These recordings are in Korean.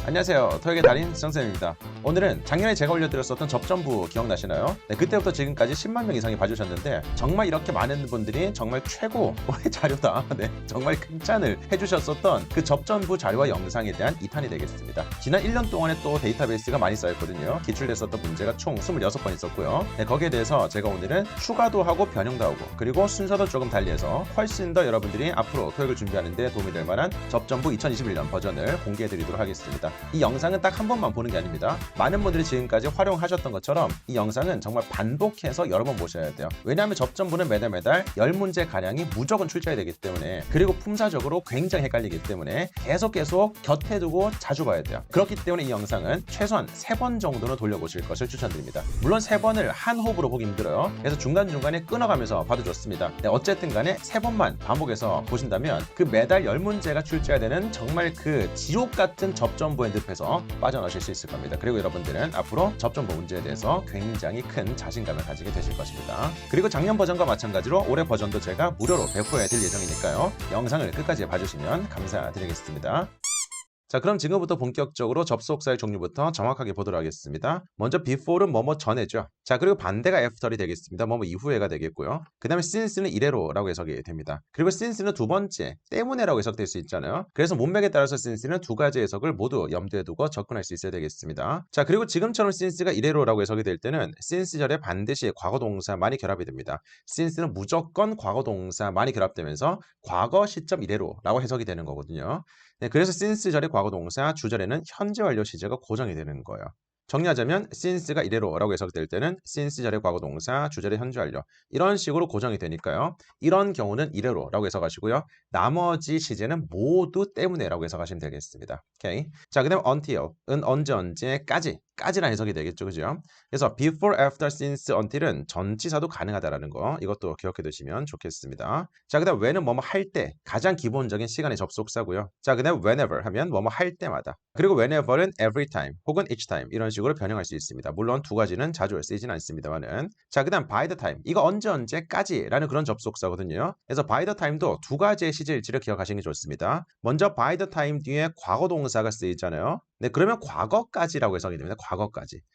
안녕하세요. 토익의 달인 정쌤입니다. 오늘은 작년에 제가 올려드렸었던 접전부 기억나시나요? 네, 그때부터 지금까지 10만 명 이상이 봐주셨는데 정말 이렇게 많은 분들이 정말 최고의 자료다. 네, 정말 칭찬을 해주셨었던 그 접전부 자료와 영상에 대한 2탄이 되겠습니다. 지난 1년 동안에 또 데이터베이스가 많이 쌓였거든요. 기출됐었던 문제가 총 26번 있었고요. 네, 거기에 대해서 제가 오늘은 추가도 하고 변형도 하고 그리고 순서도 조금 달리해서 훨씬 더 여러분들이 앞으로 토익을 준비하는 데 도움이 될 만한 접전부 2021년 버전을 공개해드리도록 하겠습니다. 이 영상은 딱 한 번만 보는 게 아닙니다. 많은 분들이 지금까지 활용하셨던 것처럼 이 영상은 정말 반복해서 여러 번 보셔야 돼요. 왜냐하면 접전부는 매달 10문제 가량이 무조건 출제해야 되기 때문에, 그리고 품사적으로 굉장히 헷갈리기 때문에 계속 곁에 두고 자주 봐야 돼요. 그렇기 때문에 이 영상은 최소한 3번 정도는 돌려보실 것을 추천드립니다. 물론 3번을 한 호흡으로 보기 힘들어요. 그래서 중간중간에 끊어가면서 봐도 좋습니다. 네, 어쨌든 간에 3번만 반복해서 보신다면 그 매달 10문제가 출제해야 되는 정말 그 지옥 같은 접전부의 늪에서 빠져나오실 수 있을 겁니다. 그리고 여러분들은 앞으로 접전부 문제에 대해서 굉장히 큰 자신감을 가지게 되실 것입니다. 그리고 작년 버전과 마찬가지로 올해 버전도 제가 무료로 배포해 드릴 예정이니까요. 영상을 끝까지 봐주시면 감사드리겠습니다. 자, 그럼 지금부터 본격적으로 접속사의 종류부터 정확하게 보도록 하겠습니다. 먼저 before는 뭐뭐 전에죠. 자, 그리고 반대가 after이 되겠습니다. 뭐뭐 이후에가 되겠고요. 그 다음에 since는 이래로라고 해석이 됩니다. 그리고 since는 두 번째, 때문에라고 해석될 수 있잖아요. 그래서 문맥에 따라서 since는 두 가지 해석을 모두 염두에 두고 접근할 수 있어야 되겠습니다. 자, 그리고 지금처럼 since가 이래로라고 해석이 될 때는 since절에 반드시 과거동사 많이 결합이 됩니다. since는 무조건 과거동사 많이 결합되면서 과거 시점 이래로라고 해석이 되는 거거든요. 네, 그래서 since절의 과거동사, 주절에는 현재 완료 시제가 고정이 되는 거예요. 정리하자면 since가 이래로라고 해석될 때는 since절의 과거동사, 주절의 현재 완료 이런 식으로 고정이 되니까요. 이런 경우는 이래로라고 해석하시고요. 나머지 시제는 모두 때문에라고 해석하시면 되겠습니다. 오케이. 자, 그다음 until은 언제까지라는 해석이 되겠죠, 그죠? 그래서 before, after, since, until은 전치사도 가능하다라는 거 이것도 기억해 두시면 좋겠습니다. 자, 그다음 when은 뭐뭐 할 때, 가장 기본적인 시간의 접속사고요. 자, 그다음 whenever 하면 뭐뭐 할 때마다. 그리고 whenever는 every time 혹은 each time 이런 식으로 변형할 수 있습니다. 물론 두 가지는 자주 쓰이진 않습니다만은. 자, 그다음 by the time 이거 언제까지라는 그런 접속사거든요. 그래서 by the time도 두 가지의 시제일지를 기억하시는 게 좋습니다. 먼저 by the time 뒤에 과거동사가 쓰이잖아요. 네, 그러면 과거까지라고 해석이 됩니다.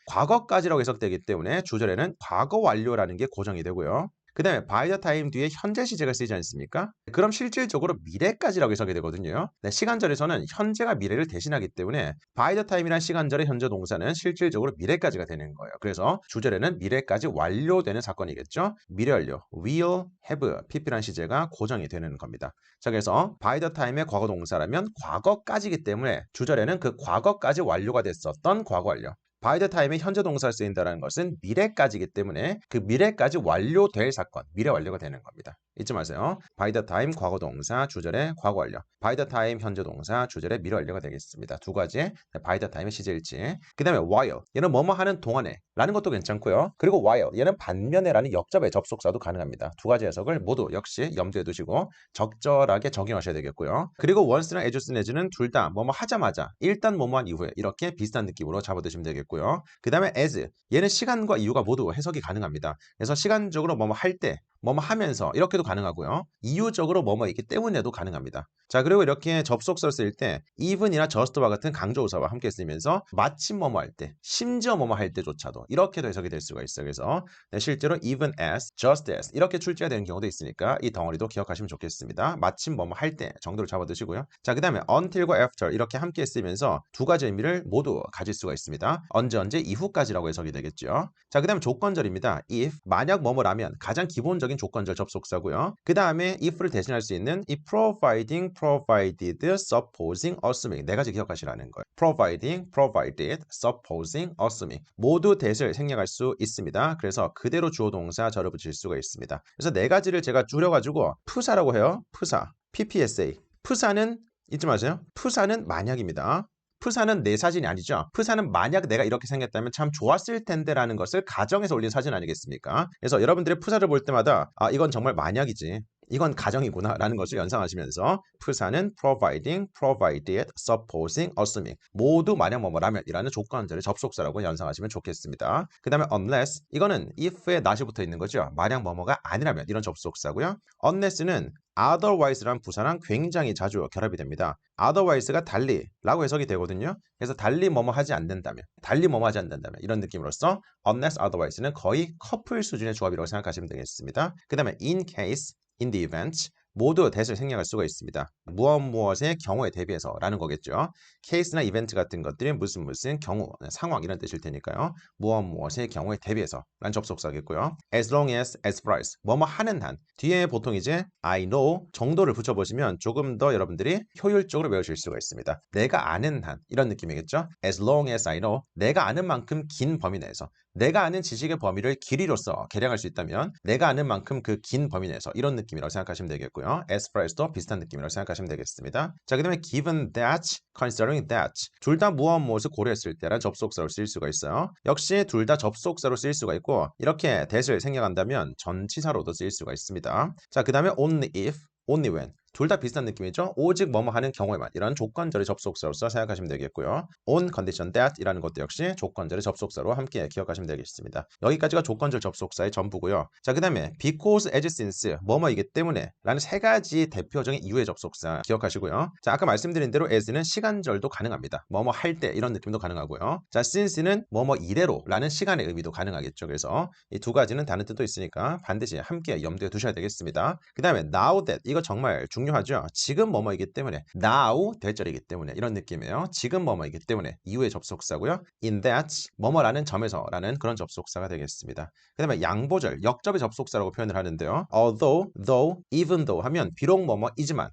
과거까지라고 해석되기 때문에 주절에는 과거 완료라는 게 고정이 되고요. 그 다음에 by the time 뒤에 현재 시제가 쓰이지 않습니까? 그럼 실질적으로 미래까지라고 해석이 되거든요. 네, 시간절에서는 현재가 미래를 대신하기 때문에 by the time이란 시간절의 현재 동사는 실질적으로 미래까지가 되는 거예요. 그래서 주절에는 미래까지 완료되는 사건이겠죠. 미래 완료, will, have, pp란 시제가 고정이 되는 겁니다. 자, 그래서 by the time의 과거 동사라면 과거까지이기 때문에 주절에는 그 과거까지 완료가 됐었던 과거 완료. by the time에 현재 동사를 쓰인다는 것은 미래까지이기 때문에 그 미래까지 완료될 사건, 미래 완료가 되는 겁니다. 잊지 마세요. by the time 과거 동사, 주절의 과거 완료. by the time 현재 동사, 주절의 미래 완료가 되겠습니다. 두 가지의 by the time의 시제일지. 그 다음에 while, 얘는 뭐뭐 하는 동안에 라는 것도 괜찮고요. 그리고 while, 얘는 반면에라는 역접의 접속사도 가능합니다. 두 가지 해석을 모두 역시 염두에 두시고 적절하게 적용하셔야 되겠고요. 그리고 once랑 as soon as는 둘 다 뭐뭐 하자마자, 일단 뭐뭐한 이후에 이렇게 비슷한 느낌으로 잡아두시면 되겠고요. 그 다음에 as, 얘는 시간과 이유가 모두 해석이 가능합니다. 그래서 시간적으로 뭐뭐 할 때, 뭐뭐 하면서 이렇게도 가능하고요. 이유적으로 뭐뭐 있기 때문에도 가능합니다. 자, 그리고 이렇게 접속사를 쓸 때 even이나 just와 같은 강조부사와 함께 쓰면서 마침 뭐뭐 할 때, 심지어 뭐뭐 할 때조차도 이렇게도 해석이 될 수가 있어요. 그래서 실제로 even as, just as 이렇게 출제가 되는 경우도 있으니까 이 덩어리도 기억하시면 좋겠습니다. 마침 뭐뭐 할 때 정도를 잡아두시고요. 자, 그 다음에 until과 after 이렇게 함께 쓰면서 두 가지 의미를 모두 가질 수가 있습니다. 언제 이후까지라고 해석이 되겠죠. 자, 그 다음에 조건절입니다. if, 만약 뭐뭐라면 가장 기본적인 조건절 접속사고요. 그 다음에 if를 대신할 수 있는 이 providing, provided, supposing, assuming 네 가지 기억하시라는 거예요. providing, provided, supposing, assuming 모두 that을 생략할 수 있습니다. 그래서 그대로 주어 동사 절을 붙일 수가 있습니다. 그래서 네 가지를 제가 줄여가지고 푸사라고 해요. 푸사, PPSA. 푸사는 잊지 마세요. 푸사는 만약입니다. 푸사는 내 사진이 아니죠. 푸사는 만약 내가 이렇게 생겼다면 참 좋았을 텐데 라는 것을 가정해서 올린 사진 아니겠습니까? 그래서 여러분들이 푸사를 볼 때마다 이건 정말 만약이지. 이건 가정이구나 라는 것을 연상하시면서 프사는 providing, provided, supposing, assuming 모두 만약 뭐뭐라면 이라는 조건절의 접속사라고 연상하시면 좋겠습니다. 그 다음에 unless 이거는 if에 not이 붙어 있는 거죠. 만약 뭐뭐가 아니라면 이런 접속사고요. unless는 otherwise란 부사랑 굉장히 자주 결합이 됩니다. otherwise가 달리 라고 해석이 되거든요. 그래서 달리 뭐뭐 하지 않는다면, 달리 뭐뭐 하지 않는다면 이런 느낌으로써 unless otherwise는 거의 커플 수준의 조합이라고 생각하시면 되겠습니다. 그 다음에 in case, in the event 모두 that을 생략할 수가 있습니다. 무엇의 경우에 대비해서 라는 거겠죠. case나 event 같은 것들이 무슨 경우, 상황 이런 뜻일 테니까요. 무엇의 경우에 대비해서 라는 접속사겠고요. as long as far as 뭐뭐 하는 한 뒤에 보통 이제 I know 정도를 붙여보시면 조금 더 여러분들이 효율적으로 외우실 수가 있습니다. 내가 아는 한 이런 느낌이겠죠. as long as I know 내가 아는 만큼 긴 범위 내에서 내가 아는 지식의 범위를 길이로서 계량할 수 있다면 내가 아는 만큼 그 긴 범위 내에서 이런 느낌이라고 생각하시면 되겠고요. as far as도 비슷한 느낌이라고 생각하시면 되겠습니다. 자, 그 다음에 given that, considering that 둘 다 무엇을 고려했을 때라는 접속사로 쓰일 수가 있어요. 역시 둘 다 접속사로 쓰일 수가 있고 이렇게 that을 생략한다면 전치사로도 쓰일 수가 있습니다. 자, 그 다음에 only if, only when 둘 다 비슷한 느낌이죠. 오직 뭐뭐 하는 경우에만 이런 조건절의 접속사로서 생각하시면 되겠고요. on condition that 이라는 것도 역시 조건절의 접속사로 함께 기억하시면 되겠습니다. 여기까지가 조건절 접속사의 전부고요. 자, 그 다음에 because, as, since 뭐뭐이기 때문에 라는 세 가지 대표적인 이유의 접속사 기억하시고요. 자, 아까 말씀드린 대로 as는 시간절도 가능합니다. 뭐뭐 할 때 이런 느낌도 가능하고요. 자, since는 뭐뭐 이래로 라는 시간의 의미도 가능하겠죠. 그래서 이 두 가지는 다른 뜻도 있으니까 반드시 함께 염두에 두셔야 되겠습니다. 그 다음에 now that 이거 정말 중요하죠. 지금 뭐뭐이기 때문에 now 대절이기 때문에 이런 느낌이에요. 지금 뭐뭐이기 때문에 이후의 접속사고요. in that 뭐뭐라는 점에서 라는 그런 접속사가 되겠습니다. 그 다음에 양보절 역접의 접속사라고 표현을 하는데요. although, though, even though 하면 비록 뭐뭐이지만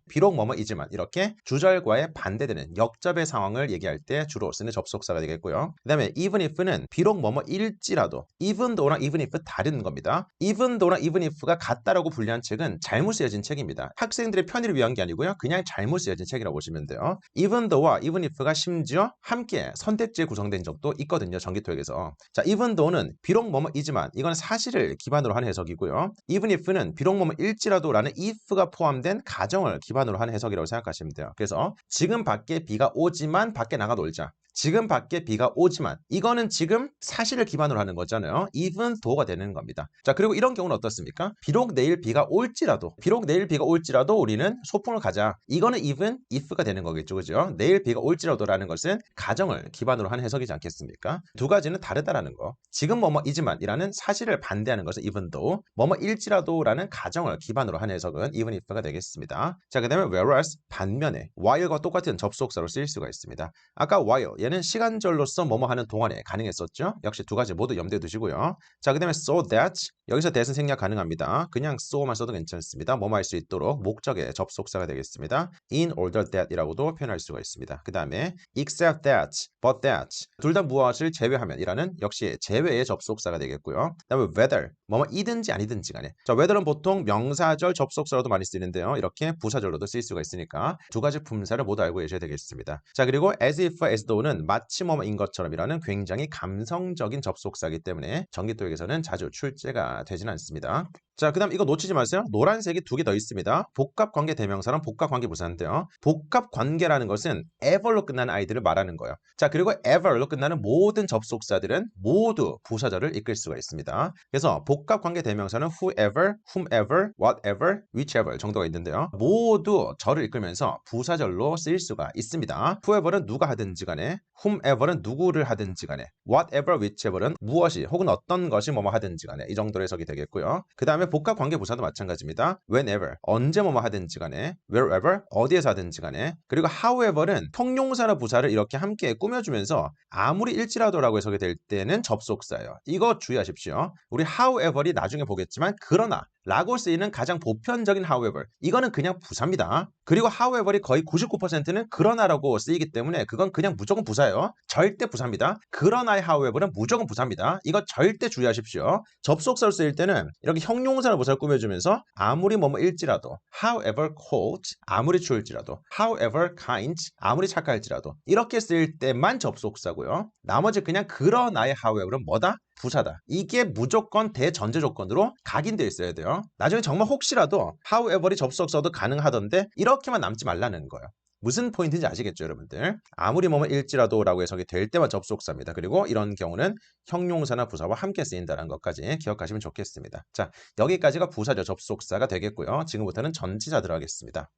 이렇게 주절과의 반대되는 역접의 상황을 얘기할 때 주로 쓰는 접속사가 되겠고요. 그 다음에 even if는 비록 뭐뭐일지라도 even though랑 even if 다른 겁니다. even though랑 even if가 같다라고 분류한 책은 잘못 쓰여진 책입니다. 학생들의 편의를 위한 게 아니고요. 그냥 잘못 쓰여진 책이라고 보시면 돼요. even though와 even if가 심지어 함께 선택지에 구성된 적도 있거든요. 전기토익에서. 자, even though는 비록 뭐뭐이지만 이건 사실을 기반으로 한 해석이고요. even if는 비록 뭐뭐일지라도라는 if가 포함된 가정을 기반으로 한 해석이라고 생각하시면 돼요. 그래서 지금 밖에 비가 오지만 밖에 나가 놀자. 지금 밖에 비가 오지만 이거는 지금 사실을 기반으로 하는 거잖아요. even though가 되는 겁니다. 자, 그리고 이런 경우는 어떻습니까? 비록 내일 비가 올지라도 우리는 소풍을 가자. 이거는 even if가 되는 거겠죠. 그죠? 내일 비가 올지라도라는 것은 가정을 기반으로 한 해석이지 않겠습니까? 두 가지는 다르다라는 거. 지금 뭐뭐이지만 이라는 사실을 반대하는 것은 even though, 뭐뭐일지라도라는 가정을 기반으로 한 해석은 even if가 되겠습니다. 자, 그 다음에 whereas 반면에 while과 똑같은 접속사로 쓰일 수가 있습니다. 아까 while 얘는 시간절로서 뭐뭐 하는 동안에 가능했었죠. 역시 두 가지 모두 염두에 두시고요. 자, 그 다음에 so that 여기서 that은 생략 가능합니다. 그냥 so만 써도 괜찮습니다. 뭐뭐 할 수 있도록 목적의 접속사가 되겠습니다. in order that 이라고도 표현할 수가 있습니다. 그 다음에 except that, but that 둘 다 무엇을 제외하면 이라는 역시 제외의 접속사가 되겠고요. 그 다음에 whether 뭐뭐이든지 아니든지 간에 자, whether는 보통 명사절 접속사로도 많이 쓰이는데요. 이렇게 부사절로도 쓰일 수가 있으니까 두 가지 품사를 모두 알고 계셔야 되겠습니다. 자, 그리고 as if, as though는 마치 뭐뭐인 것처럼이라는 굉장히 감성적인 접속사이기 때문에 전기토익에서는 자주 출제가 되지는 않습니다. 자, 그 다음 이거 놓치지 마세요. 노란색이 두 개 더 있습니다. 복합관계 대명사랑 복합관계 부사인데요. 복합관계라는 것은 ever로 끝나는 아이들을 말하는 거예요. 자, 그리고 ever로 끝나는 모든 접속사들은 모두 부사절을 이끌 수가 있습니다. 그래서 복합관계 대명사는 whoever, whomever, whatever, whichever 정도가 있는데요. 모두 절을 이끌면서 부사절로 쓰일 수가 있습니다. whoever는 누가 하든지 간에, whomever는 누구를 하든지 간에, whatever, whichever는 무엇이 혹은 어떤 것이 뭐뭐 하든지 간에 이 정도로 해석이 되겠고요. 그 다음에 복합관계 부사도 마찬가지입니다. whenever, 언제 뭐뭐 하든지 간에, wherever, 어디에서 하든지 간에, 그리고 however는 형용사나 부사를 이렇게 함께 꾸며주면서 아무리 일지라도라고 해석이 될 때는 접속사예요. 이거 주의하십시오. 우리 however이 나중에 보겠지만 그러나 라고 쓰이는 가장 보편적인 however 이거는 그냥 부사입니다. 그리고 however이 거의 99%는 그러나라고 쓰이기 때문에 그건 그냥 무조건 부사예요. 절대 부사입니다. 그러나의 however는 무조건 부사입니다. 이거 절대 주의하십시오. 접속사로 쓰일 때는 이렇게 형용사나 부사를 꾸며주면서 아무리 뭐뭐일지라도 however cold 아무리 추울지라도 however kind 아무리 착할지라도 이렇게 쓰일 때만 접속사고요. 나머지 그냥 그러나의 however는 뭐다? 부사다. 이게 무조건 대전제 조건으로 각인되어 있어야 돼요. 나중에 정말 혹시라도 however이 접속사도 가능하던데 이렇게만 남지 말라는 거예요. 무슨 포인트인지 아시겠죠, 여러분들? 아무리 뭐뭐 일지라도 라고 해석이 될 때만 접속사입니다. 그리고 이런 경우는 형용사나 부사와 함께 쓰인다는 것까지 기억하시면 좋겠습니다. 자, 여기까지가 부사죠. 접속사가 되겠고요. 지금부터는 전치사 들어가겠습니다.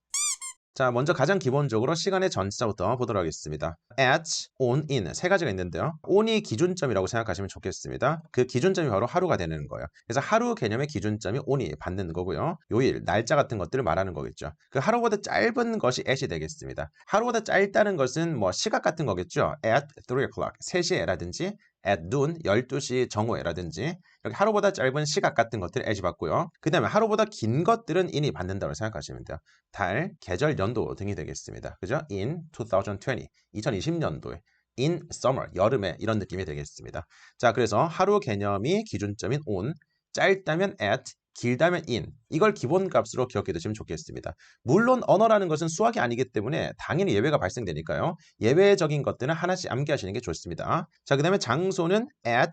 자, 먼저 가장 기본적으로 시간의 전치사부터 보도록 하겠습니다. at, on, in 세 가지가 있는데요. on이 기준점이라고 생각하시면 좋겠습니다. 그 기준점이 바로 하루가 되는 거예요. 그래서 하루 개념의 기준점이 on이 받는 거고요. 요일, 날짜 같은 것들을 말하는 거겠죠. 그 하루보다 짧은 것이 at이 되겠습니다. 하루보다 짧다는 것은 뭐 시각 같은 거겠죠. at 3 o'clock, 3시에라든지 at noon, 12시 정오에라든지 이렇게 하루보다 짧은 시각 같은 것들을 at이 받고요. 그 다음에 하루보다 긴 것들은 in이 받는다고 생각하시면 돼요. 달, 계절, 연도 등이 되겠습니다. 그죠? in 2020, 2020년도에 in summer, 여름에 이런 느낌이 되겠습니다. 자, 그래서 하루 개념이 기준점인 on, 짧다면 at, 길다면 in, 이걸 기본값으로 기억해 두시면 좋겠습니다. 물론 언어라는 것은 수학이 아니기 때문에 당연히 예외가 발생되니까요. 예외적인 것들은 하나씩 암기하시는 게 좋습니다. 자, 그 다음에 장소는 at,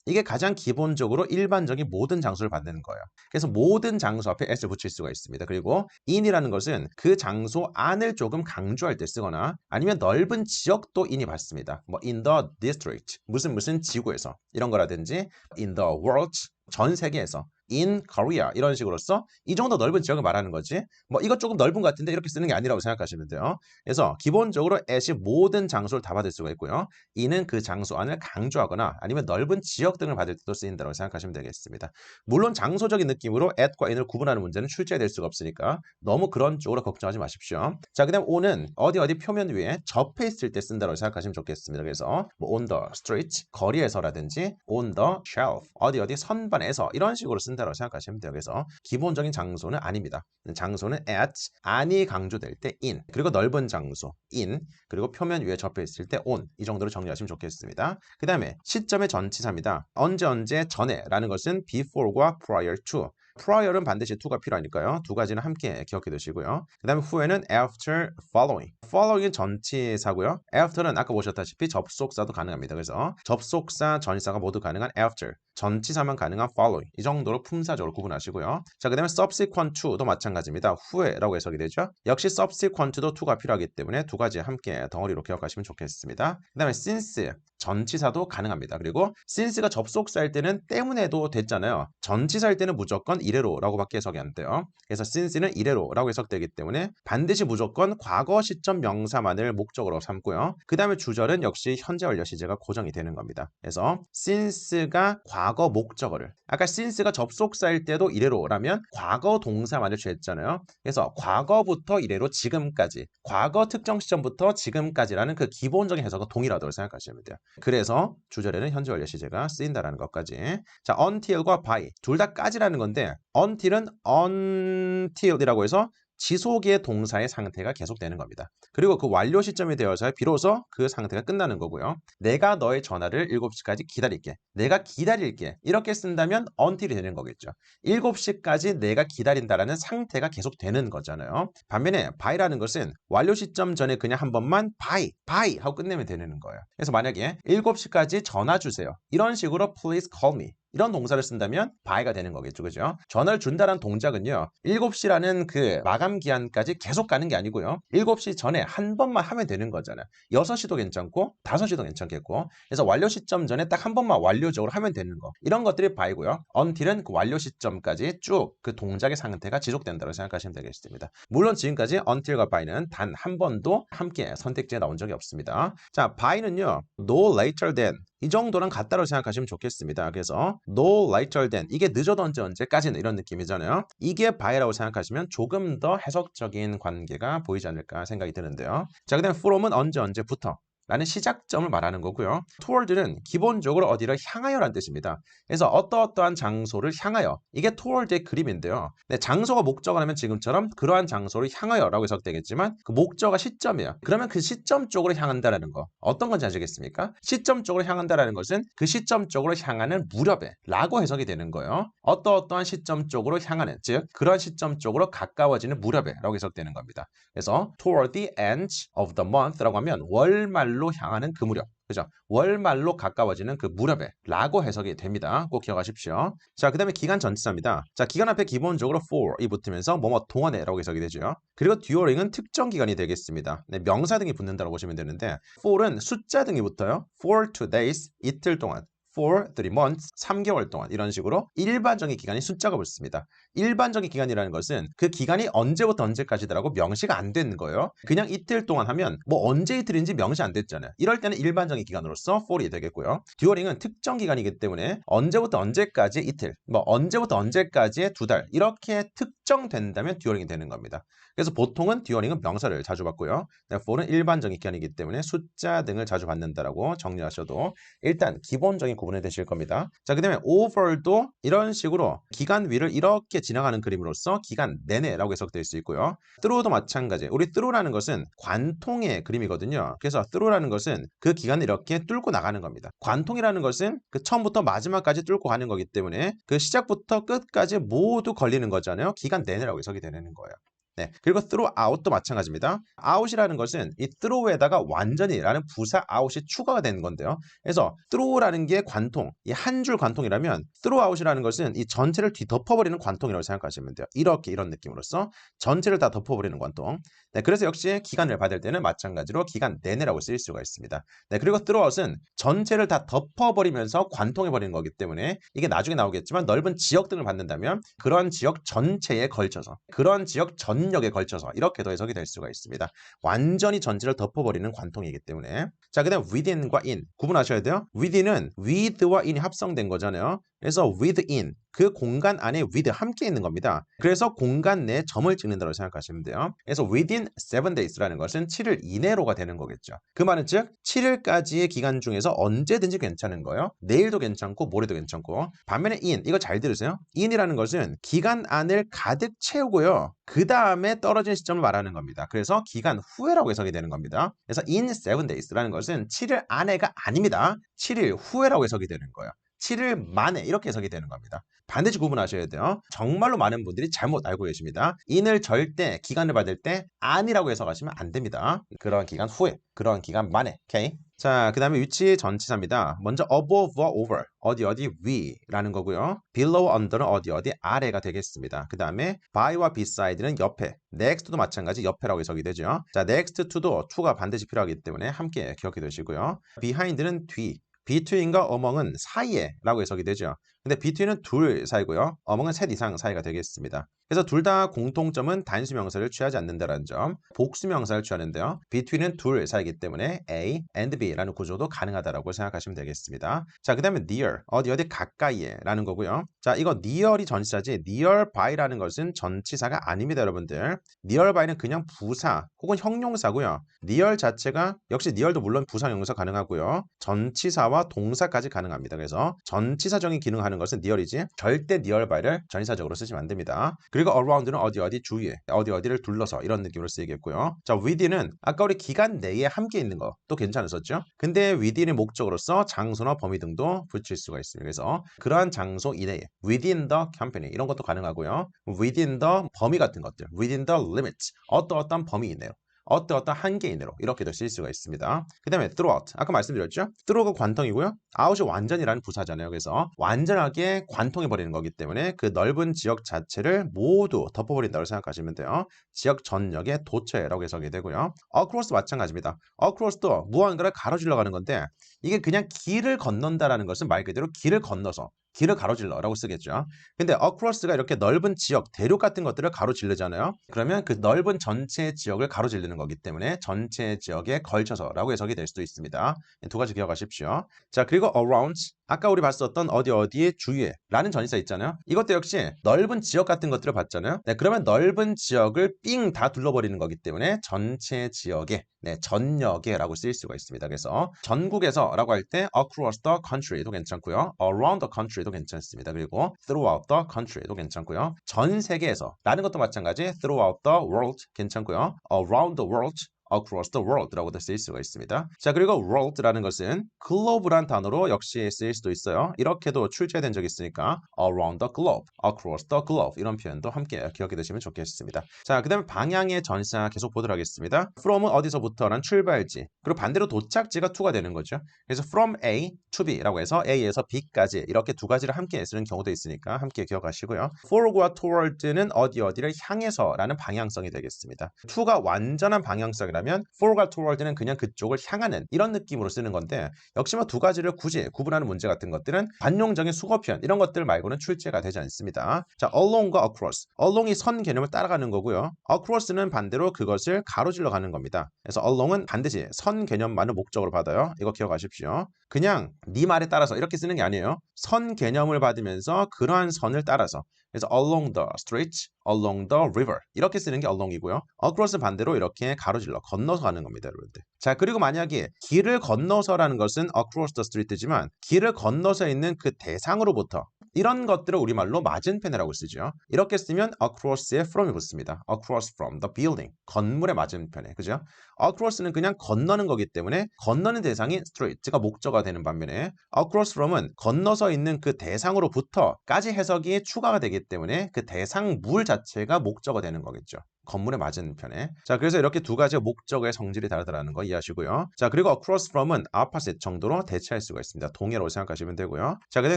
이게 가장 기본적으로 일반적인 모든 장소를 받는 거예요. 그래서 모든 장소 앞에 at을 붙일 수가 있습니다. 그리고 in이라는 것은 그 장소 안을 조금 강조할 때 쓰거나 아니면 넓은 지역도 in이 받습니다. 뭐 in the district, 무슨 지구에서 이런 거라든지 in the world, 전 세계에서 in Korea 이런 식으로서 이 정도 넓은 지역을 말하는 거지 뭐 이것 조금 넓은 것 같은데 이렇게 쓰는 게 아니라고 생각하시면 돼요. 그래서 기본적으로 at이 모든 장소를 다 받을 수가 있고요. in은 그 장소 안을 강조하거나 아니면 넓은 지역 등을 받을 때도 쓰인다고 생각하시면 되겠습니다. 물론 장소적인 느낌으로 at과 in을 구분하는 문제는 출제될 수가 없으니까 너무 그런 쪽으로 걱정하지 마십시오. 자, 그다음 on은 어디 표면 위에 접해 있을 때 쓴다고 생각하시면 좋겠습니다. 그래서 뭐 on the street, 거리에서라든지 on the shelf, 어디 선반에서 이런 식으로 쓴다 라고 생각하시면 돼요. 그래서 기본적인 장소는 아닙니다. 장소는 at, 안이 강조될 때 in, 그리고 넓은 장소 in, 그리고 표면 위에 접해 있을 때 on, 이 정도로 정리하시면 좋겠습니다. 그 다음에 시점의 전치사입니다. 언제 전에 라는 것은 before과 prior to, prior은 반드시 to가 필요하니까요. 두 가지는 함께 기억해 두시고요. 그 다음에 후에는 after, following. following은 전치사고요. after는 아까 보셨다시피 접속사도 가능합니다. 그래서 접속사, 전치사가 모두 가능한 after, 전치사만 가능한 following, 이 정도로 품사적으로 구분하시고요. 자, 그 다음에 subsequent to도 마찬가지입니다. 후에라고 해석이 되죠. 역시 subsequent도 to가 필요하기 때문에 두 가지 함께 덩어리로 기억하시면 좋겠습니다. 그 다음에 since, 전치사도 가능합니다. 그리고 since가 접속사일 때는 때문에도 됐잖아요. 전치사일 때는 무조건 이래로라고 밖에 해석이 안 돼요. 그래서 since는 이래로라고 해석되기 때문에 반드시 무조건 과거 시점 명사만을 목적으로 삼고요. 그 다음에 주절은 역시 현재 완료 시제가 고정이 되는 겁니다. 그래서 since가 과거 목적어를, 아까 since가 접속사일 때도 이래로라면 과거 동사만을 취했잖아요. 그래서 과거부터 이래로 지금까지, 과거 특정 시점부터 지금까지라는 그 기본적인 해석은 동일하다고 생각하시면 돼요. 그래서 주절에는 현재 완료 시제가 쓰인다라는 것까지. 자, until과 by 둘 다 까지라는 건데 until은 until이라고 해서 지속의 동사의 상태가 계속되는 겁니다. 그리고 그 완료 시점이 되어서 비로소 그 상태가 끝나는 거고요. 내가 너의 전화를 7시까지 기다릴게. 내가 기다릴게. 이렇게 쓴다면 until이 되는 거겠죠. 7시까지 내가 기다린다라는 상태가 계속되는 거잖아요. 반면에 by라는 것은 완료 시점 전에 그냥 한 번만 by 하고 끝내면 되는 거예요. 그래서 만약에 7시까지 전화 주세요. 이런 식으로 please call me, 이런 동사를 쓴다면 by가 되는 거겠죠. 그죠? 전화를 준다는 동작은요. 7시라는 그 마감 기한까지 계속 가는 게 아니고요. 7시 전에 한 번만 하면 되는 거잖아요. 6시도 괜찮고 5시도 괜찮겠고. 그래서 완료 시점 전에 딱 한 번만 완료적으로 하면 되는 거. 이런 것들이 by고요. until은 그 완료 시점까지 쭉 그 동작의 상태가 지속된다고 생각하시면 되겠습니다. 물론 지금까지 until과 by는 단 한 번도 함께 선택지에 나온 적이 없습니다. 자, by는요. no later than, 이 정도랑 같다고 생각하시면 좋겠습니다. 그래서 no later than, 이게 늦어도 언제까지는 이런 느낌이잖아요. 이게 by라고 생각하시면 조금 더 해석적인 관계가 보이지 않을까 생각이 드는데요. 자, 그 다음에 from은 언제부터 라는 시작점을 말하는 거고요. toward는 기본적으로 어디를 향하여라는 뜻입니다. 그래서 어떠한 장소를 향하여, 이게 toward의 그림인데요. 네, 장소가 목적어라면 지금처럼 그러한 장소를 향하여라고 해석되겠지만 그 목적어가 시점이에요. 그러면 그 시점 쪽으로 향한다라는 거 어떤 건지 아시겠습니까? 시점 쪽으로 향한다라는 것은 그 시점 쪽으로 향하는 무렵에 라고 해석이 되는 거예요. 어떠한 시점 쪽으로 향하는, 즉 그러한 시점 쪽으로 가까워지는 무렵에 라고 해석되는 겁니다. 그래서 toward the end of the month 라고 하면 월말로 월말로 향하는 그 무렵. 그죠? 월말로 가까워지는 그 무렵에 라고 해석이 됩니다. 꼭 기억하십시오. 자, 그 다음에 기간 전치사입니다. 자, 기간 앞에 기본적으로 for이 붙으면서 뭐뭐 동안에 라고 해석이 되죠. 그리고 during은 특정 기간이 되겠습니다. 네, 명사 등이 붙는다고 보시면 되는데 for은 숫자 등이 붙어요. for 2 days, 이틀 동안. for 3 months, 3개월 동안 이런 식으로 일반적인 기간이 숫자가 붙습니다. 일반적인 기간이라는 것은 그 기간이 언제부터 언제까지더라고 명시가 안 되는 거예요. 그냥 이틀 동안 하면 뭐 언제 이틀인지 명시 안 됐잖아요. 이럴 때는 일반적인 기간으로서 for이 되겠고요. during은 특정 기간이기 때문에 언제부터 언제까지 이틀, 뭐 언제부터 언제까지의 2달 이렇게 특정된다면 during이 되는 겁니다. 그래서 보통은 during은 명사를 자주 받고요. for는 일반적인 기간이기 때문에 숫자 등을 자주 받는다라고 정리하셔도 일단 기본적인 구분이 되실 겁니다. 자, 그 다음에 over도 이런 식으로 기간 위를 이렇게 지나가는 그림으로써 기간 내내라고 해석될 수 있고요. through도 마찬가지. 우리 through라는 것은 관통의 그림이거든요. 그래서 through라는 것은 그 기간을 이렇게 뚫고 나가는 겁니다. 관통이라는 것은 그 처음부터 마지막까지 뚫고 가는 거기 때문에 그 시작부터 끝까지 모두 걸리는 거잖아요. 기간 내내라고 해석이 되는 거예요. 네, 그리고 throughout도 마찬가지입니다. out이라는 것은 이 through에다가 완전히라는 부사 out이 추가가 되는 건데요. 그래서 through라는 게 관통, 이 한 줄 관통이라면 throughout이라는 것은 이 전체를 뒤덮어버리는 관통이라고 생각하시면 돼요. 이렇게 이런 느낌으로써 전체를 다 덮어버리는 관통. 네, 그래서 역시 기간을 받을 때는 마찬가지로 기간 내내라고 쓰일 수가 있습니다. 네, 그리고 throughout은 전체를 다 덮어버리면서 관통해버리는 거기 때문에 이게 나중에 나오겠지만 넓은 지역 등을 받는다면 그런 지역 전체에 걸쳐서 그런 지역 전역에 걸쳐서 이렇게도 해석이 될 수가 있습니다. 완전히 전체를 덮어버리는 관통이기 때문에. 자, 그 다음 within과 in 구분하셔야 돼요. within은 with와 in이 합성된 거잖아요. 그래서 within 그 공간 안에 with 함께 있는 겁니다. 그래서 공간 내에 점을 찍는다고 생각하시면 돼요. 그래서 within 7 days라는 것은 7일 이내로가 되는 거겠죠. 그 말은 즉 7일까지의 기간 중에서 언제든지 괜찮은 거예요. 내일도 괜찮고 모레도 괜찮고. 반면에 in 이거 잘 들으세요. in이라는 것은 기간 안을 가득 채우고요. 그 다음에 떨어진 시점을 말하는 겁니다. 그래서 기간 후에라고 해석이 되는 겁니다. 그래서 in 7 days라는 것은 7일 안에가 아닙니다. 7일 후에라고 해석이 되는 거예요. 7일 만에 이렇게 해석이 되는 겁니다. 반드시 구분하셔야 돼요. 정말로 많은 분들이 잘못 알고 계십니다. in을 절대 기간을 받을 때 아니라고 해석하시면 안 됩니다. 그런 기간 후에, 그런 기간 만에. 오케이? 자, 그 다음에 위치 전치사입니다. 먼저 above와 over, 어디 위라는 거고요. below, under는 어디 아래가 되겠습니다. 그 다음에 by와 beside는 옆에, next도 마찬가지 옆에라고 해석이 되죠. 자, next to도 to가 반드시 필요하기 때문에 함께 기억해 두시고요. behind는 뒤, between과 among은 사이에 라고 해석이 되죠. 근데 between은 둘 사이고요. among은 셋 이상 사이가 되겠습니다. 그래서 둘 다 공통점은 단수 명사를 취하지 않는다는 점, 복수 명사를 취하는데요. between은 둘 사이이기 때문에 A and B라는 구조도 가능하다고 생각하시면 되겠습니다. 자, 그 다음에 near, 어디 가까이에 라는 거고요. 자, 이거 near이 전치사지 near by라는 것은 전치사가 아닙니다, 여러분들. near by는 그냥 부사 혹은 형용사고요. near 자체가 역시 near도 물론 부사 형용사 가능하고요. 전치사와 동사까지 가능합니다. 그래서 전치사적인 기능을 하는 것은 near이지 절대 near by를 전치사적으로 쓰시면 안 됩니다. 그리고 around는 어디 주위에, 어디를 둘러서 이런 느낌으로 쓰이겠고요. 자, within은 아까 우리 기간 내에 함께 있는 거 또 괜찮았었죠? 근데 within의 목적으로서 장소나 범위 등도 붙일 수가 있습니다. 그래서 그러한 장소 이내에 within the company 이런 것도 가능하고요. within the 범위 같은 것들, within the limits 어떠한 범위 이내로 어떤 한계 이내로 이렇게도 쓸 수가 있습니다. 그 다음에 throughout 아까 말씀드렸죠? through가 관통이고요. out이 완전이라는 부사잖아요. 그래서 완전하게 관통해버리는 거기 때문에 그 넓은 지역 자체를 모두 덮어버린다고 생각하시면 돼요. 지역 전역의 도처에라고 해석이 되고요. across 마찬가지입니다. across도 무언가를 가로질러 가는 건데 이게 그냥 길을 건넌다라는 것은 말 그대로 길을 건너서 길을 가로질러라고 쓰겠죠. 근데 across가 이렇게 넓은 지역, 대륙 같은 것들을 가로지르잖아요. 그러면 그 넓은 전체 지역을 가로지르는 거기 때문에 전체 지역에 걸쳐서라고 해석이 될 수도 있습니다. 두 가지 기억하십시오. 자, 그리고 around 아까 우리 봤었던 어디의 주위에 라는 전치사 있잖아요. 이것도 역시 넓은 지역 같은 것들을 봤잖아요. 네, 그러면 넓은 지역을 삥 다 둘러버리는 거기 때문에 전체 지역에 전역에 라고 쓰일 수가 있습니다. 그래서 전국에서 라고 할 때 across the country도 괜찮고요. around the country도 괜찮습니다. 그리고 throughout the country도 괜찮고요. 전 세계에서 라는 것도 마찬가지 throughout the world 괜찮고요. around the world across the world라고도 쓰일 수가 있습니다. 자, 그리고 world라는 것은 globe란 단어로 역시 쓰일 수도 있어요. 이렇게도 출제된 적이 있으니까 around the globe, across the globe 이런 표현도 함께 기억해 두시면 좋겠습니다. 자, 그 다음에 방향의 전사 계속 보도록 하겠습니다. from은 어디서부터란 출발지, 그리고 반대로 도착지가 to가 되는 거죠. 그래서 from A to B라고 해서 A에서 B까지 이렇게 두 가지를 함께 쓰는 경우도 있으니까 함께 기억하시고요. for과 toward는 어디를 향해서라는 방향성이 되겠습니다. to가 완전한 방향성이라면 for과 toward는 그냥 그쪽을 향하는 이런 느낌으로 쓰는 건데, 역시 뭐 두 가지를 굳이 구분하는 문제 같은 것들은 관용적인 수거표현 이런 것들 말고는 출제가 되지 않습니다. 자, along과 across. along이 선 개념을 따라가는 거고요. across는 반대로 그것을 가로질러 가는 겁니다. 그래서 along은 반드시 선 개념만을 목적으로 받아요. 이거 기억하십시오. 그냥 네 말에 따라서 이렇게 쓰는 게 아니에요. 선 개념을 받으면서 그러한 선을 따라서, 그래서 along the street, along the river 이렇게 쓰는 게 along이고요. across는 반대로 이렇게 가로질러 건너서 가는 겁니다, 여러분들. 자, 그리고 만약에 길을 건너서라는 것은 across the street지만 길을 건너서 있는 그 대상으로부터 이런 것들을 우리말로 맞은편이라고 쓰죠. 이렇게 쓰면 across에 from이 붙습니다. across from the building. 건물의 맞은편에. 그죠? across는 그냥 건너는 거기 때문에 건너는 대상이 street가 목적어가 되는 반면에 across from은 건너서 있는 그 대상으로부터까지 해석이 추가가 되기 때문에 그 대상물 자체가 목적어가 되는 거겠죠. 건물의 맞은편에. 자, 그래서 이렇게 두 가지의 목적어의 성질이 다르다는 거 이해하시고요. 자, 그리고 across from은 opposite 정도로 대체할 수가 있습니다. 동해로 생각하시면 되고요. 자, 근데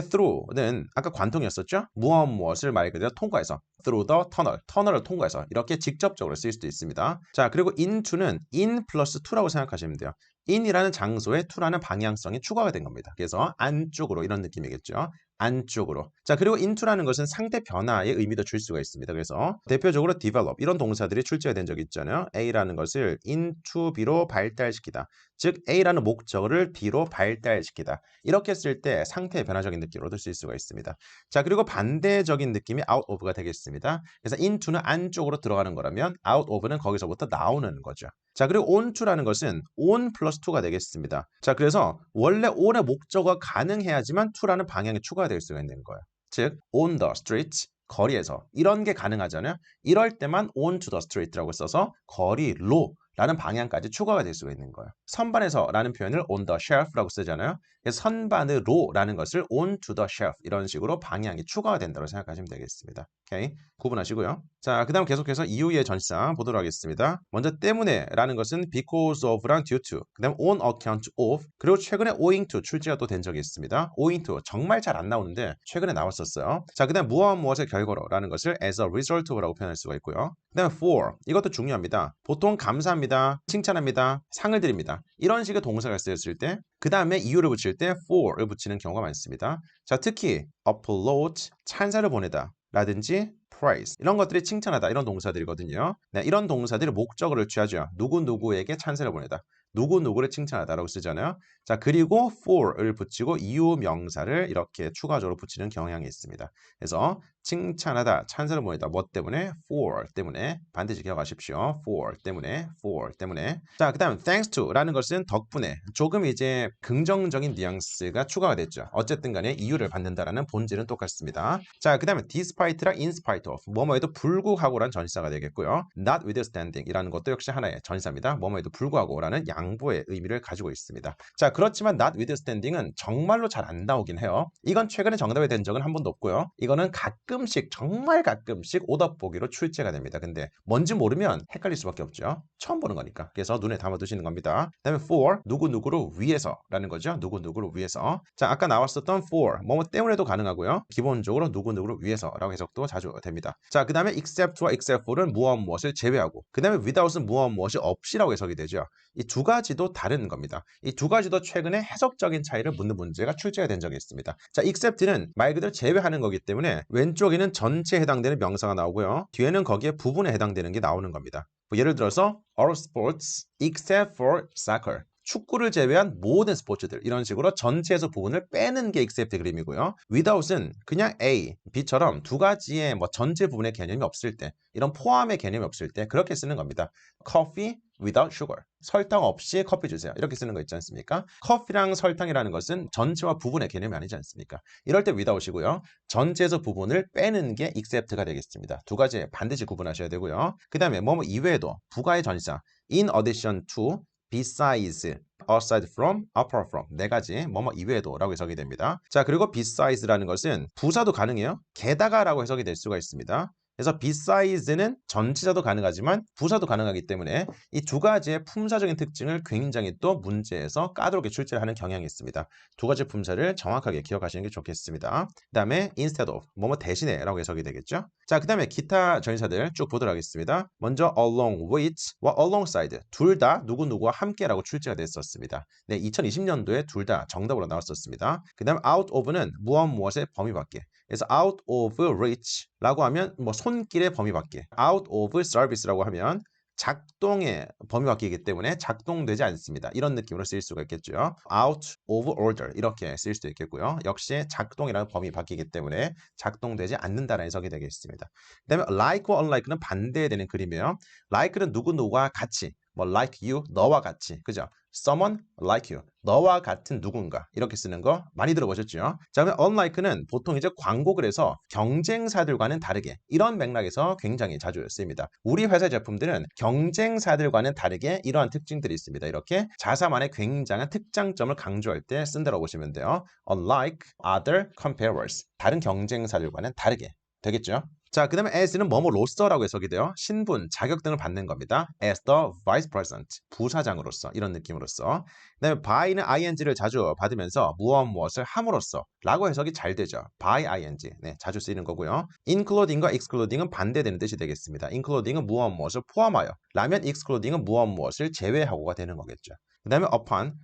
through는 아까 관통이었었죠? 무엇을 말 그대로 통과해서 through the tunnel, 터널을 통과해서 이렇게 직접적으로 쓰일 수도 있습니다. 자, 그리고 into는 in 플러스 to라고 생각하시면 돼요. in이라는 장소에 to라는 방향성이 추가가 된 겁니다. 그래서 안쪽으로 이런 느낌이겠죠. 안쪽으로. 자, 그리고 into라는 것은 상태 변화의 의미도 줄 수가 있습니다. 그래서 대표적으로 develop 이런 동사들이 출제가 된 적이 있잖아요. A라는 것을 into B로 발달시키다. 즉 A라는 목적어를 B로 발달시키다. 이렇게 쓸 때 상태의 변화적인 느낌으로 쓸 수가 있습니다. 자, 그리고 반대적인 느낌이 out of가 되겠습니다. 그래서 into는 안쪽으로 들어가는 거라면 out of는 거기서부터 나오는 거죠. 자, 그리고 onto라는 것은 on 플러스 2가 되겠습니다. 자, 그래서 원래 on의 목적어가 가능해야지만 to라는 방향이 추가가 될 수가 있는 거예요. 즉 on the street, 거리에서 이런 게 가능하잖아요. 이럴 때만 on to the street라고 써서 거리로 라는 방향까지 추가가 될 수가 있는 거예요. 선반에서 라는 표현을 on the shelf라고 쓰잖아요. 그래서 선반으로 라는 것을 on to the shelf 이런 식으로 방향이 추가가 된다고 생각하시면 되겠습니다. 오케이? 구분하시고요. 자, 그 다음 계속해서 이후의 전치사 보도록 하겠습니다. 먼저 때문에 라는 것은 because of랑 due to, 그 다음 on account of, 그리고 최근에 owing to 출제가 또 된 적이 있습니다. owing to 정말 잘 안 나오는데 최근에 나왔었어요. 자, 그 다음 무엇의 결과로 라는 것을 as a result of라고 표현할 수가 있고요. 그 다음 for, 이것도 중요합니다. 보통 감사합니다, 칭찬합니다, 상을 드립니다. 이런 식의 동사가 쓰였을 때 그 다음에 이유를 붙일 때 for를 붙이는 경우가 많습니다. 자, 특히 applaud, 찬사를 보내다 라든지 praise 이런 것들이 칭찬하다 이런 동사들이거든요. 네, 이런 동사들이 목적어를 취하죠. 누구누구에게 찬사를 보내다, 누구누구를 칭찬하다라고 쓰잖아요. 자, 그리고 for를 붙이고 이유 명사를 이렇게 추가적으로 붙이는 경향이 있습니다. 그래서 칭찬하다, 찬사를 보내다, 뭐 때문에? for 때문에. 반드시 기억하십시오. for 때문에. 자, 그 다음 thanks to 라는 것은 덕분에, 조금 이제 긍정적인 뉘앙스가 추가가 됐죠. 어쨌든 간에 이유를 받는다라는 본질은 똑같습니다. 자, 그 다음에 despite랑 in spite of, 뭐뭐에도 불구하고라는 전치사가 되겠고요. notwithstanding 이라는 것도 역시 하나의 전치사입니다. 뭐뭐에도 불구하고라는 양보의 의미를 가지고 있습니다. 자, 그렇지만 notwithstanding은 정말로 잘 안 나오긴 해요. 이건 최근에 정답이 된 적은 한 번도 없고요. 이거는 가끔씩, 정말 가끔씩 오답보기로 출제가 됩니다. 근데 뭔지 모르면 헷갈릴 수밖에 없죠. 처음 보는 거니까. 그래서 눈에 담아두시는 겁니다. 그 다음에 for, 누구누구를 위해서 라는 거죠. 누구누구를 위해서. 자, 아까 나왔었던 for, 뭐뭐 때문에도 가능하고요. 기본적으로 누구누구를 위해서라고 해석도 자주 됩니다. 자, 그 다음에 except와 except for은 무엇을 제외하고, 그 다음에 without은 무엇이 없이라고 해석이 되죠. 이 두 가지도 다른 겁니다. 이 두 가지도 최근에 해석적인 차이를 묻는 문제가 출제가 된 적이 있습니다. 자, except는 말 그대로 제외하는 거기 때문에 왼쪽에는 전체에 해당되는 명사가 나오고요. 뒤에는 거기에 부분에 해당되는 게 나오는 겁니다. 뭐 예를 들어서 all sports except for soccer. 축구를 제외한 모든 스포츠들, 이런 식으로 전체에서 부분을 빼는 게 except 그림이고요. without은 그냥 A, B처럼 두 가지의 뭐 전체 부분의 개념이 없을 때, 이런 포함의 개념이 없을 때 그렇게 쓰는 겁니다. coffee without sugar. 설탕 없이 커피 주세요. 이렇게 쓰는 거 있지 않습니까? 커피랑 설탕이라는 것은 전체와 부분의 개념이 아니지 않습니까? 이럴 때 without이고요. 전체에서 부분을 빼는 게 except가 되겠습니다. 두 가지 반드시 구분하셔야 되고요. 그 다음에 뭐뭐 이외에도 부가의 전치사 in addition to, besides, aside from, apart from 네 가지 뭐뭐 이외에도 라고 해석이 됩니다. 자, 그리고 besides라는 것은 부사도 가능해요. 게다가 라고 해석이 될 수가 있습니다. 그래서 besides,는 전치사도 가능하지만 부사도 가능하기 때문에 이 두 가지의 품사적인 특징을 굉장히 또 문제에서 까다롭게 출제를 하는 경향이 있습니다. 두 가지 품사를 정확하게 기억하시는 게 좋겠습니다. 그 다음에 instead of, 뭐뭐 대신에 라고 해석이 되겠죠. 자, 그 다음에 기타 전치사들 쭉 보도록 하겠습니다. 먼저 along with와 alongside 둘 다 누구누구와 함께라고 출제가 됐었습니다. 네, 2020년도에 둘 다 정답으로 나왔었습니다. 그 다음 out of는 무엇의 범위 밖에. 그래서 out of reach라고 하면 뭐 손길의 범위 밖에, out of service라고 하면 작동의 범위 밖이기 때문에 작동되지 않습니다. 이런 느낌으로 쓰일 수가 있겠죠. out of order 이렇게 쓰일 수도 있겠고요. 역시 작동이라는 범위 밖이기 때문에 작동되지 않는다는 해석이 되겠습니다. 그 다음에 like와 unlike는 반대되는 그림이에요. like는 누구누구와 같이, 뭐 like you, 너와 같이, 그죠? someone like you, 너와 같은 누군가 이렇게 쓰는 거 많이 들어보셨죠? 자, 그러면 unlike는 보통 이제 광고글에서 경쟁사들과는 다르게 이런 맥락에서 굉장히 자주 쓰입니다. 우리 회사 제품들은 경쟁사들과는 다르게 이러한 특징들이 있습니다. 이렇게 자사만의 굉장한 특장점을 강조할 때 쓴다고 보시면 돼요. Unlike other competitors, 다른 경쟁사들과는 다르게 되겠죠? 자, 그 다음에 as는 뭐뭐로서라고 해석이 돼요. 신분, 자격 등을 받는 겁니다. as the vice president, 부사장으로서 이런 느낌으로써. 그 다음에 by는 ing를 자주 받으면서 무엇을 함으로써 라고 해석이 잘 되죠. by ing, 네, 자주 쓰이는 거고요. including과 excluding은 반대되는 뜻이 되겠습니다. including은 무엇을 포함하여, 라면 excluding은 무엇을 제외하고가 되는 거겠죠. 그 다음에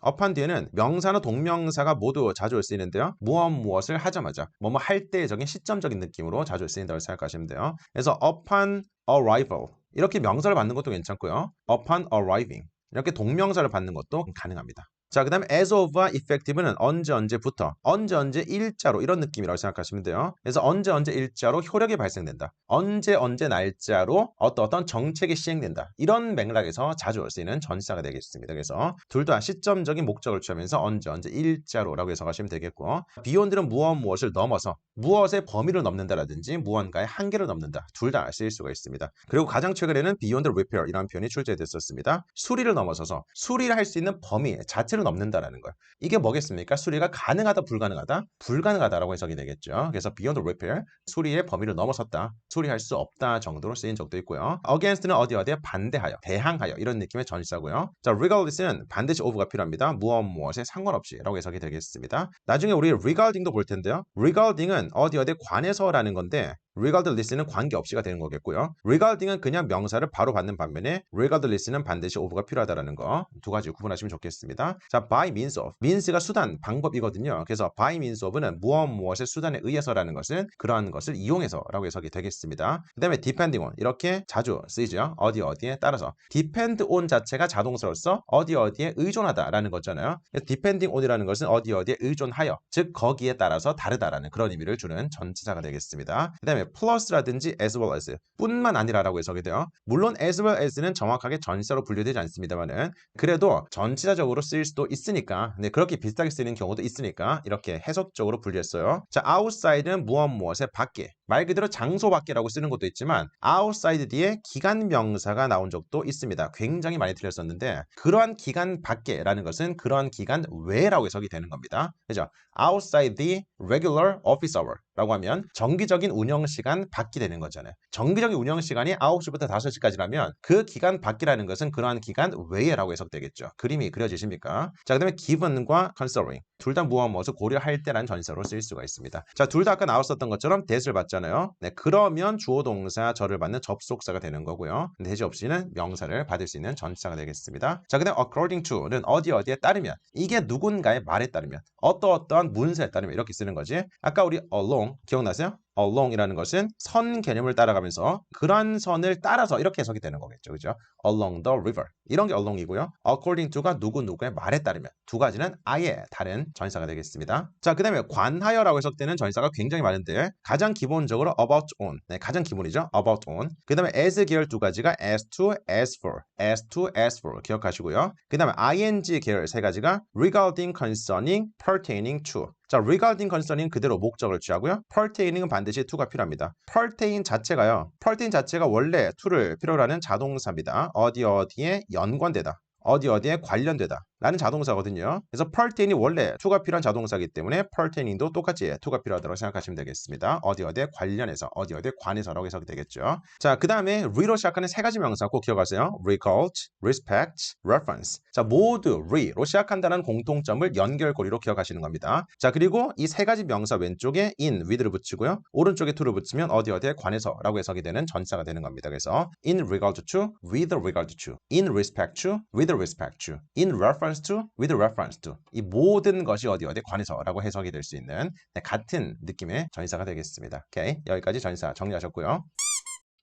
upon 뒤에는 명사나 동명사가 모두 자주 쓰이는데요. 무엇을 하자마자, 뭐뭐 할 때적인 시점적인 느낌으로 자주 쓰인다고 생각하시면 돼요. 그래서 upon arrival 이렇게 명사를 받는 것도 괜찮고요. upon arriving 이렇게 동명사를 받는 것도 가능합니다. 자, 그 다음에 as of와 effective는 언제부터, 언제 일자로 이런 느낌이라고 생각하시면 돼요. 그래서 언제 일자로 효력이 발생된다. 언제 날짜로 어떤 정책이 시행된다. 이런 맥락에서 자주 쓰이는 전치사가 되겠습니다. 그래서 둘 다 시점적인 목적을 취하면서 언제 일자로라고 해석하시면 되겠고, beyond는 무엇을 넘어서 무엇의 범위를 넘는다라든지 무언가의 한계를 넘는다. 둘 다 쓰일 수가 있습니다. 그리고 가장 최근에는 beyond repair 이라는 표현이 출제됐었습니다. 수리를 넘어서서 수리를 할 수 있는 범위 자체를 넘는다라는 거예요. 이게 뭐겠습니까? 수리가 가능하다, 불가능하다? 불가능하다라고 해석이 되겠죠. 그래서 beyond repair, 수리의 범위를 넘어섰다, 수리할 수 없다 정도로 쓰인 적도 있고요. against는 어디에 반대하여, 대항하여 이런 느낌의 전치사고요. 자, regardless는 반드시 of가 필요합니다. 무엇에 상관없이라고 해석이 되겠습니다. 나중에 우리 regarding도 볼 텐데요. regarding은 어디에 관해서라는 건데 regardless는 관계없이가 되는 거겠고요. regarding은 그냥 명사를 바로 받는 반면에 regardless는 반드시 of가 필요하다라는 거 두 가지 구분하시면 좋겠습니다. 자, by means of, means가 수단, 방법이거든요. 그래서 by means of는 무엇의 수단에 의해서라는 것은 그러한 것을 이용해서라고 해석이 되겠습니다. 그 다음에 depending on 이렇게 자주 쓰이죠. 어디에 따라서. depend on 자체가 자동사로서 어디에 의존하다라는 거잖아요. depending on이라는 것은 어디에 의존하여, 즉 거기에 따라서 다르다라는 그런 의미를 주는 전치사가 되겠습니다. 그 다음에 플러스라든지 as well as 뿐만 아니라라고 해석이 돼요. 물론 as well as는 정확하게 전치사로 분류되지 않습니다만은 그래도 전치사적으로 쓰일 수도 있으니까, 네, 그렇게 비슷하게 쓰이는 경우도 있으니까 이렇게 해석적으로 분류했어요. 자, outside는 무엇의 밖에, 말 그대로 장소 밖이라고 쓰는 것도 있지만 outside 뒤에 기간 명사가 나온 적도 있습니다. 굉장히 많이 틀렸었는데 그러한 기간 밖에라는 것은 그러한 기간 외라고 해석이 되는 겁니다. 그죠? outside the regular office hour 라고 하면 정기적인 운영 시간 밖이 되는 거잖아요. 정기적인 운영 시간이 9시부터 5시까지라면 그 기간 밖이라는 것은 그러한 기간 외에라고 해석되겠죠. 그림이 그려지십니까? 자, 그 다음에 given과 considering 둘 다 무엇을 고려할 때라는 전치사로 쓰일 수가 있습니다. 자, 둘 다 아까 나왔었던 것처럼 that을 받잖아요. 네, 그러면 주어 동사 절을 받는 접속사가 되는 거고요. that 없이는 명사를 받을 수 있는 전치사가 되겠습니다. 자, 그 다음에 according to는 어디에 따르면, 이게 누군가의 말에 따르면, 어떠한 문서에 따르면 이렇게 쓰는 거지. 아까 우리 along 기억나세요? along이라는 것은 선 개념을 따라가면서 그런 선을 따라서 이렇게 해석이 되는 거겠죠. 그죠? along the river. 이런 게 along이고요. according to가 누구누구의 말에 따르면 두 가지는 아예 다른 전치사가 되겠습니다. 자, 그 다음에 관하여라고 해석되는 전치사가 굉장히 많은데 가장 기본적으로 about on. 네, 가장 기본이죠. about on. 그 다음에 as 계열 두 가지가 as to, as for. as to, as for 기억하시고요. 그 다음에 ing 계열 세 가지가 regarding, concerning, pertaining to. 자, regarding, concerning 그대로 목적을 취하고요. pertaining은 반드시 to가 필요합니다. pertain 자체가 원래 to를 필요로 하는 자동사입니다. 어디에 연관되다. 어디에 관련되다 라는 자동사거든요. 그래서 pertain이 원래 to가 필요한 자동사이기 때문에 pertaining도 똑같이 to가 필요하다고 생각하시면 되겠습니다. 어디에 관련해서, 어디에 관해서라고 해석이 되겠죠. 자, 그 다음에 re로 시작하는 세 가지 명사 꼭 기억하세요. recall, respect, reference. 자, 모두 re로 시작한다는 공통점을 연결고리로 기억하시는 겁니다. 자, 그리고 이 세 가지 명사 왼쪽에 in, with를 붙이고요. 오른쪽에 to를 붙이면 어디에 관해서라고 해석이 되는 전치사가 되는 겁니다. 그래서 in regard to, with regard to, in respect to, with respect to, in reference to, with reference to. 이 모든 것이 어디에 관해서라고 해석이 될 수 있는 같은 느낌의 전치사가 되겠습니다. 오케이, 여기까지 전치사 정리하셨고요.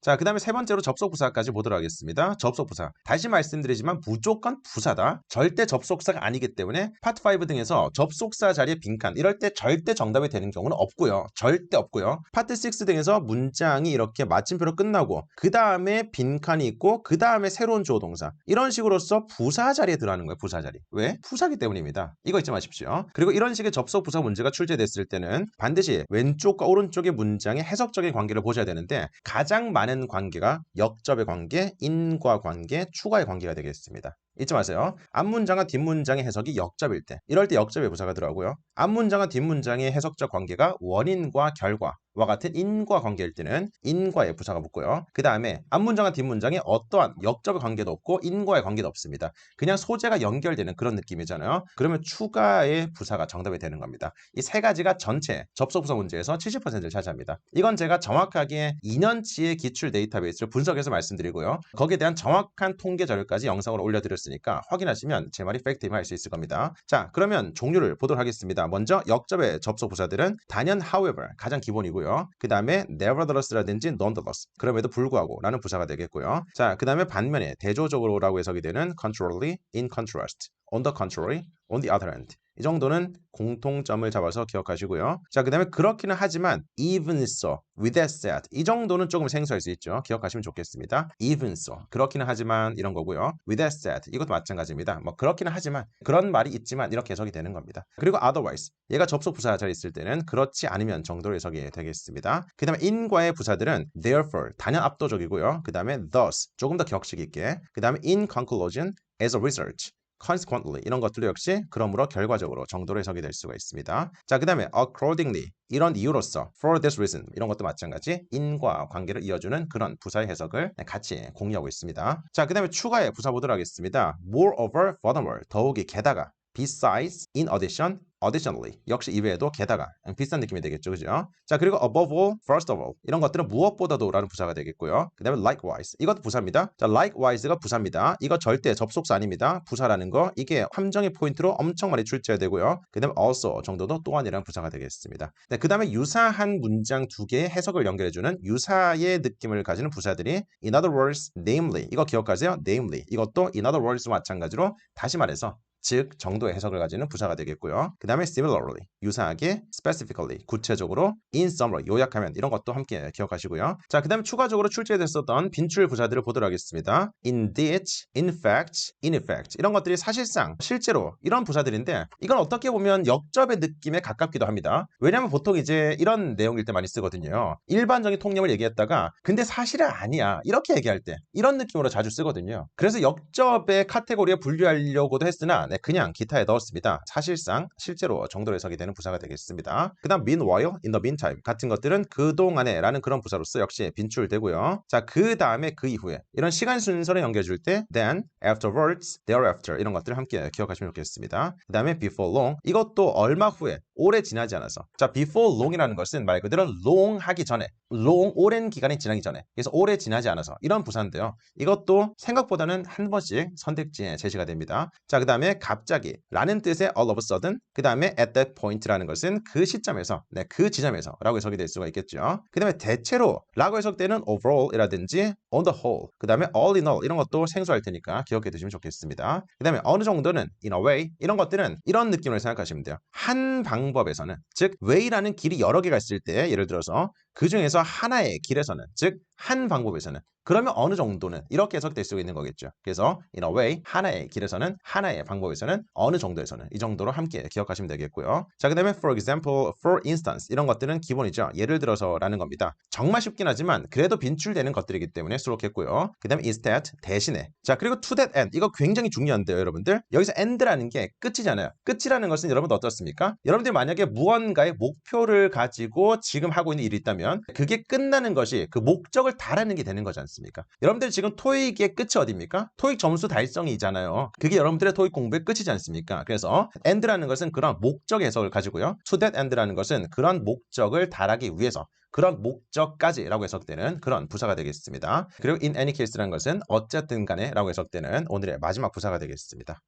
자, 그 다음에 세 번째로 접속부사까지 보도록 하겠습니다. 접속부사. 다시 말씀드리지만 무조건 부사다. 절대 접속사가 아니기 때문에 파트 5 등에서 접속사 자리에 빈칸 이럴 때 절대 정답이 되는 경우는 없고요. 절대 없고요. 파트 6 등에서 문장이 이렇게 마침표로 끝나고 그 다음에 빈칸이 있고 그 다음에 새로운 주어 동사 이런 식으로서 부사 자리에 들어가는 거예요. 부사 자리. 왜? 부사기 때문입니다. 이거 잊지 마십시오. 그리고 이런 식의 접속부사 문제가 출제됐을 때는 반드시 왼쪽과 오른쪽의 문장의 해석적인 관계를 보셔야 되는데 가장 많은 관계가 역접의 관계, 인과 관계, 추가의 관계가 되겠습니다. 잊지 마세요. 앞문장과 뒷문장의 해석이 역접일 때 이럴 때 역접의 부사가 들어가고요. 앞문장과 뒷문장의 해석적 관계가 원인과 결과와 같은 인과 관계일 때는 인과의 부사가 붙고요. 그 다음에 앞문장과 뒷문장에 어떠한 역접의 관계도 없고 인과의 관계도 없습니다. 그냥 소재가 연결되는 그런 느낌이잖아요. 그러면 추가의 부사가 정답이 되는 겁니다. 이 세 가지가 전체 접속부사 문제에서 70%를 차지합니다. 이건 제가 정확하게 2년치의 기출 데이터베이스를 분석해서 말씀드리고요. 거기에 대한 정확한 통계 자료까지 영상으로 올려드렸으니까 확인하시면 제 말이 팩트임을 알 수 있을 겁니다. 자, 그러면 종류를 보도록 하겠습니다. 먼저 역접의 접속부사들은 단연 however 가장 기본이고요. 그 다음에 nevertheless라든지 nonetheless 그럼에도 불구하고 라는 부사가 되겠고요. 자, 그 다음에 반면에 대조적으로라고 해석이 되는 contrarily, in contrast, on the contrary, on the other hand 이 정도는 공통점을 잡아서 기억하시고요. 자, 그 다음에 그렇기는 하지만 even so, with that said 이 정도는 조금 생소할 수 있죠. 기억하시면 좋겠습니다. even so, 그렇기는 하지만 이런 거고요. with that said 이것도 마찬가지입니다. 뭐 그렇기는 하지만 그런 말이 있지만 이렇게 해석이 되는 겁니다. 그리고 otherwise 얘가 접속 부사 자리에 있을 때는 그렇지 않으면 정도로 해석이 되겠습니다. 그 다음에 in과의 부사들은 therefore 단연 압도적이고요. 그 다음에 thus 조금 더 격식 있게 그 다음에 in conclusion, as a result consequently 이런 것들도 역시 그러므로 결과적으로 정도로 해석이 될 수가 있습니다. 자, 그 다음에 accordingly 이런 이유로서 for this reason 이런 것도 마찬가지 in과 관계를 이어주는 그런 부사의 해석을 같이 공유하고 있습니다. 자, 그 다음에 추가의 부사 보도록 하겠습니다. moreover, furthermore 더욱이 게다가 besides, in addition, additionally 역시 이외에도 게다가 비슷한 느낌이 되겠죠. 그죠? 자, 그리고 above all, first of all 이런 것들은 무엇보다도 라는 부사가 되겠고요. 그 다음에 likewise 이것도 부사입니다. 자, likewise가 부사입니다. 이거 절대 접속사 아닙니다. 부사라는 거 이게 함정의 포인트로 엄청 많이 출제되고요. 그 다음에 also 정도도 또한이라는 부사가 되겠습니다. 네, 그 다음에 유사한 문장 두 개의 해석을 연결해주는 유사의 느낌을 가지는 부사들이 in other words, namely 이거 기억하세요. namely 이것도 in other words 마찬가지로 다시 말해서 즉 정도의 해석을 가지는 부사가 되겠고요. 그 다음에 similarly 유사하게, specifically 구체적으로, in summary 요약하면 이런 것도 함께 기억하시고요. 자, 그 다음에 추가적으로 출제됐었던 빈출 부사들을 보도록 하겠습니다. indeed, in fact, in effect 이런 것들이 사실상 실제로 이런 부사들인데 이건 어떻게 보면 역접의 느낌에 가깝기도 합니다. 왜냐하면 보통 이제 이런 내용일 때 많이 쓰거든요. 일반적인 통념을 얘기했다가 근데 사실은 아니야 이렇게 얘기할 때 이런 느낌으로 자주 쓰거든요. 그래서 역접의 카테고리에 분류하려고도 했으나 그냥 기타에 넣었습니다. 사실상 실제로 정도로 해석이 되는 부사가 되겠습니다. 그 다음 meanwhile, in the meantime 같은 것들은 그동안에 라는 그런 부사로서 역시 빈출되고요. 자, 그 다음에 그 이후에 이런 시간 순서를 연결해줄 때 then, afterwards, thereafter 이런 것들을 함께 기억하시면 좋겠습니다. 그 다음에 before long 이것도 얼마 후에 오래 지나지 않아서. 자, before long이라는 것은 말 그대로 long 하기 전에, long 오랜 기간이 지나기 전에, 그래서 오래 지나지 않아서 이런 부사인데요. 이것도 생각보다는 한 번씩 선택지에 제시가 됩니다. 자, 그 다음에 갑자기 라는 뜻의 all of a sudden, 그 다음에 at that point라는 것은 그 시점에서, 네, 그 지점에서 라고 해석이 될 수가 있겠죠. 그 다음에 대체로 라고 해석되는 overall이라든지 on the whole, 그 다음에 all in all 이런 것도 생소할 테니까 기억해 두시면 좋겠습니다. 그 다음에 어느 정도는 in a way, 이런 것들은 이런 느낌을 생각하시면 돼요. 한 방법에서는, 즉 way라는 길이 여러 개가 있을 때, 예를 들어서 그 중에서 하나의 길에서는, 즉 한 방법에서는, 그러면 어느 정도는 이렇게 해석될 수 있는 거겠죠. 그래서 in a way, 하나의 길에서는, 하나의 방법에서는, 어느 정도에서는, 이 정도로 함께 기억하시면 되겠고요. 자, 그 다음에 for example, for instance 이런 것들은 기본이죠. 예를 들어서라는 겁니다. 정말 쉽긴 하지만 그래도 빈출되는 것들이기 때문에 수록했고요. 그 다음에 instead, 대신에. 자, 그리고 to that end, 이거 굉장히 중요한데요, 여러분들. 여기서 end라는 게 끝이잖아요. 끝이라는 것은 여러분 어떻습니까? 여러분들 만약에 무언가의 목표를 가지고 지금 하고 있는 일이 있다면 그게 끝나는 것이 그 목적을 달하는 게 되는 거지 않습니까? 여러분들 지금 토익의 끝이 어디입니까? 토익 점수 달성이잖아요. 그게 여러분들의 토익 공부의 끝이지 않습니까? 그래서 end라는 것은 그런 목적 해석을 가지고요. to that end라는 것은 그런 목적을 달하기 위해서, 그런 목적까지라고 해석되는 그런 부사가 되겠습니다. 그리고 in any case라는 것은 어쨌든 간에 라고 해석되는 오늘의 마지막 부사가 되겠습니다.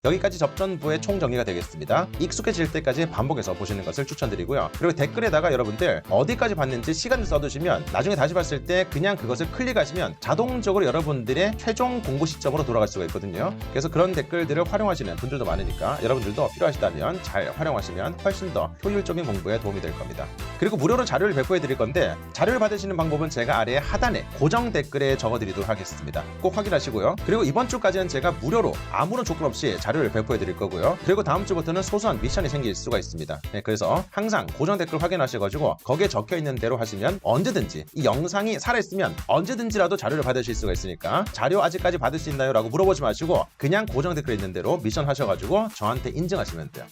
여기까지 접전부의 총정리가 되겠습니다. 익숙해질 때까지 반복해서 보시는 것을 추천드리고요. 그리고 댓글에다가 여러분들 어디까지 봤는지 시간을 써두시면 나중에 다시 봤을 때 그냥 그것을 클릭하시면 자동적으로 여러분들의 최종 공부 시점으로 돌아갈 수가 있거든요. 그래서 그런 댓글들을 활용하시는 분들도 많으니까 여러분들도 필요하시다면 잘 활용하시면 훨씬 더 효율적인 공부에 도움이 될 겁니다. 그리고 무료로 자료를 배포해 드릴 건데, 자료를 받으시는 방법은 제가 아래 하단에 고정 댓글에 적어 드리도록 하겠습니다. 꼭 확인하시고요. 그리고 이번 주까지는 제가 무료로 아무런 조건 없이 자료를 배포해 드릴 거고요. 그리고 다음 주부터는 소소한 미션이 생길 수가 있습니다. 네, 그래서 항상 고정 댓글 확인하셔가지고 거기에 적혀 있는 대로 하시면 언제든지, 이 영상이 살아있으면 언제든지라도 자료를 받으실 수가 있으니까 자료 아직까지 받을 수 있나요? 라고 물어보지 마시고 그냥 고정 댓글 있는 대로 미션 하셔가지고 저한테 인증하시면 돼요.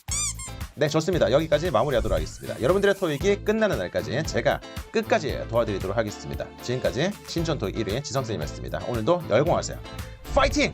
네, 좋습니다. 여기까지 마무리하도록 하겠습니다. 여러분들의 토익이 끝나는 날까지 제가 끝까지 도와드리도록 하겠습니다. 지금까지 신촌 토익 1위 지성쌤이었습니다. 오늘도 열공하세요. 파이팅!